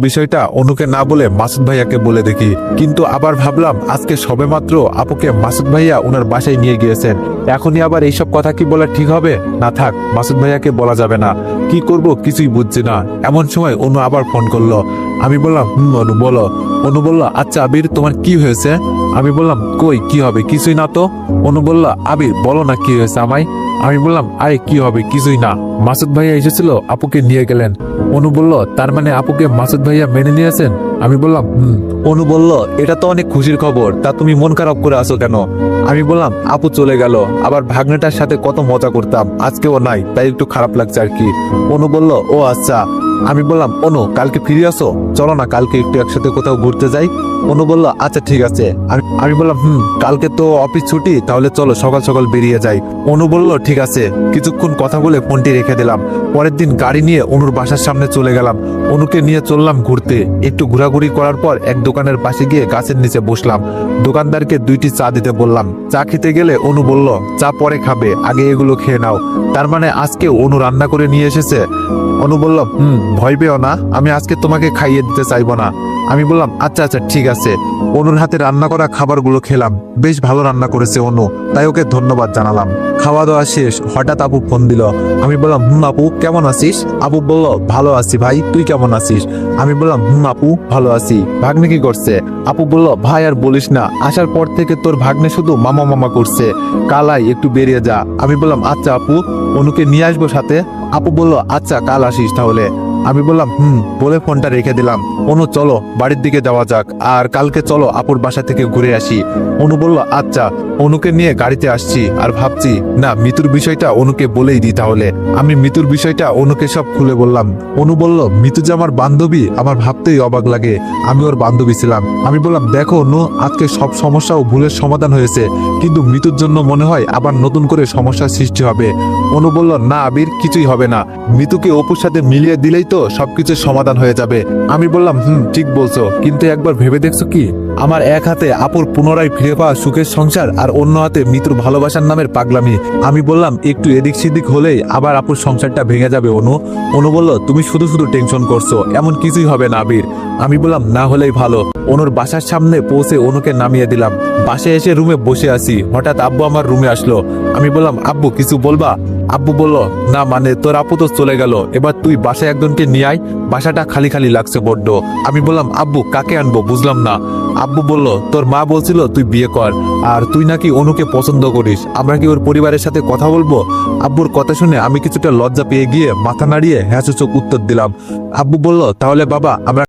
বিষয়টা অনুকে না বলে মাসুদ ভাইয়াকে বলে দেখি, কিন্তু আবার ভাবলাম আজকে সবেমাত্র আপুকে মাসুদ ভাইয়া ওনার বাসায় নিয়ে গিয়েছেন, এখনই আবার এইসব কথা কি বলা ঠিক হবে? না থাক, মাসুদ ভাইয়াকে বলা যাবে না। কি করব কিছুই বুঝছি না। এমন সময় অনু আবার ফোন করলো। আমি বললাম অনু বলো। অনু বলল, আচ্ছা আবির তোমার কি হয়েছে? আমি বললাম কই কি হবে, কিছুই না তো। অনু বলল, আবির বলো না কি হয়েছে আমায়। আমি বললাম আরে কি হবে, কিছুই না। মাসুদ ভাইয়া এসেছিল, আপুকে নিয়ে গেলেন। অনু বলল, তার মানে আপুকে মাসুদ ভাইয়া মেনে নিয়েছেন? আমি বললাম অনু বলল, এটা তো অনেক খুশির খবর, তা তুমি মন খারাপ করে আছো কেন? আমি বললাম আপু চলে গেল, আবার ভাগ্নেটার সাথে কত মজা করতাম, আজকেও নাই, তাই একটু খারাপ লাগছে আর কি। অনু বলল, ও আচ্ছা। আমি বললাম অনু কালকে ফিরে আসো, চলো না কালকে একটু একসাথে কোথাও ঘুরতে যাই। অনু বলল, আচ্ছা ঠিক আছে। আমি বললাম কালকে তো অফিস ছুটি, তাহলে চলো সকাল সকাল বেরিয়ে যাই। অনু বলল ঠিক আছে। কিছুক্ষণ কথা বলে ফোনটি রেখে দিলাম। পরের দিন গাড়ি নিয়ে অনুর বাসার সামনে চলে গেলাম। অনুকে নিয়ে চললাম ঘুরতে। একটু ঘোরাঘুরি করার পর এক দোকানের পাশে গিয়ে গাছের নিচে বসলাম। দোকানদারকে 2টি চা দিতে বললাম। চা খেতে গেলে অনু বলল, চা পরে খাবে, আগে এগুলো খেয়ে নাও। তার মানে আজকে অনু রান্না করে নিয়ে এসেছে। অনু বলল, ভয় পেও না, আমি আজকে তোমাকে খাইয়ে দিতে চাইবো না। আমি বললাম আচ্ছা আচ্ছা ঠিক আছে। অনুর হাতে রান্না করা খাবারগুলো খেলাম। বেশ ভালো রান্না করেছে অনু, তাই ওকে ধন্যবাদ জানালাম। খাওয়া দাওয়া শেষ, হঠাৎ আপু ফোন দিল। আমি বললাম আপু কেমন আছিস? আপু বলল, ভালো আছি ভাই, তুই কেমন আছিস? আমি বললাম আপু ভালো আছি। ভাগ্নে কি করছে? আপু বলল, ভাই আর বলিস না, আসার পর থেকে তোর ভাগ্নে শুধু মামা মামা করছে, কালাই একটু বেরিয়ে যা। আমি বললাম আচ্ছা আপু, অনুকে নিয়ে আসবো সাথে। আপু বলল, আচ্ছা কাল আসিস তাহলে। আমি বললাম বলে ফোনটা রেখে দিলাম। অনু চলো বাড়ির দিকে যাওয়া যাক, আর কালকে চলো আপুর বাসা থেকে ঘুরে আসি। অনু বলল আচ্ছা। অনুকে নিয়ে গাড়িতে আসছি, আর ভাবছি না মিতুর বিষয়টা অনুকে বলেই দিই তাহলে। আমি মিতুর বিষয়টা অনুকে সব খুলে বললাম। অনু বলল, মিতু যে আমার বান্ধবী, আমার ভাবতেই অবাক লাগে আমি ওর বান্ধবী ছিলাম। আমি বললাম দেখো অনু, আজকে সব সমস্যা ও ভুলের সমাধান হয়েছে, কিন্তু মিতুর জন্য মনে হয় আবার নতুন করে সমস্যার সৃষ্টি হবে। অনু বলল, না আবির কিছুই হবে না, মিতুকে অপুর সাথে মিলিয়ে দিলেই তো সবকিছুর সমাধান হয়ে যাবে। আমি বললাম ঠিক বলছো, কিন্তু একবার ভেবে দেখছো কি, আমার এক হাতে আপুর পুনরায় ফিরে পাওয়া সুখের সংসার, আর অন্য হাতে মিতুর ভালোবাসার নামের পাগলামি। আমি বললাম একটু এদিক সেদিক হলেই আবার আপুর সংসারটা ভেঙে যাবে অনু। অনু বলল, তুমি শুধু শুধু টেনশন করছো, এমন কিছুই হবে না আবির। আমি বললাম না হলেই ভালো। অনুর বাসার সামনে পৌঁছে অনুকে নামিয়ে দিলাম। বাসায় এসে রুমে বসে আছি, হঠাৎ আব্বু আমার রুমে আসলো। আমি বললাম আব্বু কিছু বলবা? আব্বু বলল, না মানে তোর আপু তো চলে গেল, এবার তুই বাসায় একজনকে নিয়ে আয়, বাসাটা খালি খালি লাগছে বড্ড। আমি বললাম আব্বু কাকে আনবো বুঝলাম না। আব্বু বলল, তোর মা বলছিল তুই বিয়ে কর, আর তুই নাকি অনুকে পছন্দ করিস, আমরা কি ওর পরিবারের সাথে কথা বলবো? আব্বুর কথা শুনে আমি কিছুটা লজ্জা পেয়ে গিয়ে মাথা নাড়িয়ে হ্যাঁ সূচক উত্তর দিলাম। আব্বু বলল, তাহলে বাবা আমরা